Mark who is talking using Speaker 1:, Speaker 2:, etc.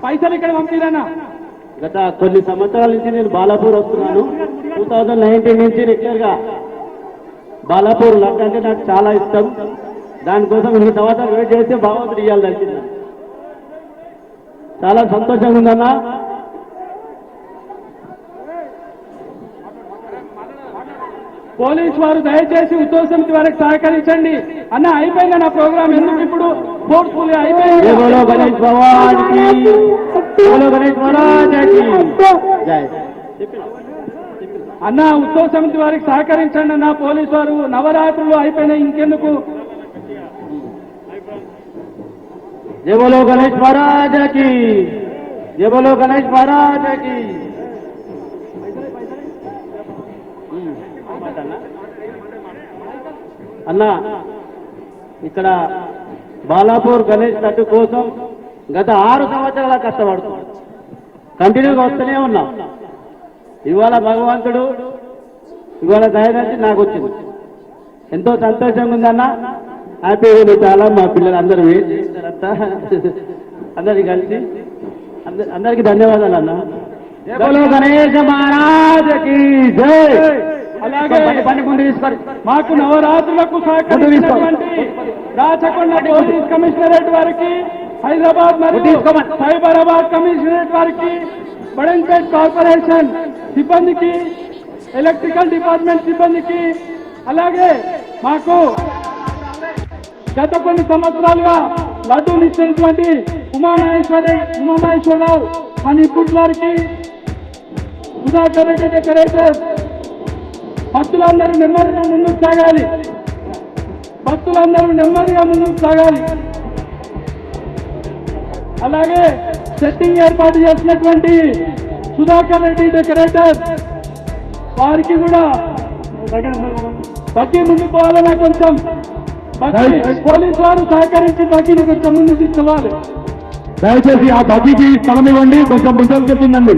Speaker 1: పైసలు ఇక్కడ పంపిరన్నా.
Speaker 2: గత కొన్ని సంవత్సరాల నుంచి నేను బాలాపూర్ వస్తున్నాను. 2019 నుంచి రెగ్యులర్ గా బాలాపూర్ లడ్డు అంటే నాకు చాలా ఇష్టం. దానికోసం ఇన్ని సంవత్సరాలు వెయిట్ చేస్తే భగవంతుడు ఇవ్వాలి దర్శనం. చాలా సంతోషంగా ఉందన్నా.
Speaker 1: పోలీసు వారు దయచేసి ఉత్సవ సమితి వారికి సహకరించండి. అన్న అయిపోయింది నా ప్రోగ్రామ్, ఎందుకు ఇప్పుడు ఫోర్స్ఫుల్ గా అయిపోయింది.
Speaker 2: బోలో గణేష్ భగవాన్ కి, బోలో గణేష్ మహారాజ్ కి జై.
Speaker 1: అన్న ఉత్సవ సమితి వారికి సహకరించండి అన్న. పోలీసు వారు నవరాత్రులు అయిపోయినాయి, ఇంకెందుకు.
Speaker 2: జై బోలో గణేష్ మహారాజ్ కి, జై బోలో గణేష్ మహారాజ్ కి. అన్న ఇక్కడ బాలాపూర్ గణేష్ లడ్డు కోసం గత 6 సంవత్సరాల కష్టపడుతున్నాం, కంటిన్యూగా వస్తూనే ఉన్నాం. ఇవాళ భగవంతుడు ఇవాళ దయచేసి నాకు వచ్చింది, ఎంతో సంతోషంగా ఉందన్న. హ్యాపీగా ఉంది చాలా. మా పిల్లలు అందరూ వెయిట్ చేస్తారంతా, అందరికి కలిసి అందరికి ధన్యవాదాలు అన్న. బోలో గణేష్ మహారాజకి జై.
Speaker 1: అలాగే
Speaker 2: పని ముందు తీసుకోండి.
Speaker 1: మాకు నవరాత్రులకు సహకరించినటువంటి రాచకొండ పోలీస్ కమిషనరేట్ వారికి, హైదరాబాద్ మరియు సైబరాబాద్ కమిషనరేట్ వారికి, బడంపేట్ కార్పొరేషన్ సిబ్బందికి, ఎలక్ట్రికల్ డిపార్ట్మెంట్ సిబ్బందికి, అలాగే మాకు గత కొన్ని సంవత్సరాలుగా లడ్డూలు ఇచ్చినటువంటి ఉమామహేశ్వరరావు మన ఇప్పటి వారికి, సుధాకర్ రెడ్డి డెకరేటర్, భక్తులందరూ నెమ్మదిగా ముందుకు సాగాలి. భక్తులందరూ నెమ్మదిగా ముందుకు సాగాలి. అలాగే సెట్టింగ్ ఏర్పాటు చేసినటువంటి సుధాకర్ రెడ్డి డెకరేటర్ వారికి కూడా బగ్గి ముందుకు పోవాలన్నా కొంచెం పోలీసు వారు సహకరించి బగ్గిని కొంచెం ముందు తీసుకోవాలి.
Speaker 3: దయచేసి ఆ బగ్గికి స్థలం ఇవ్వండి, కొంచెం ముందుకు చెప్పిందండి.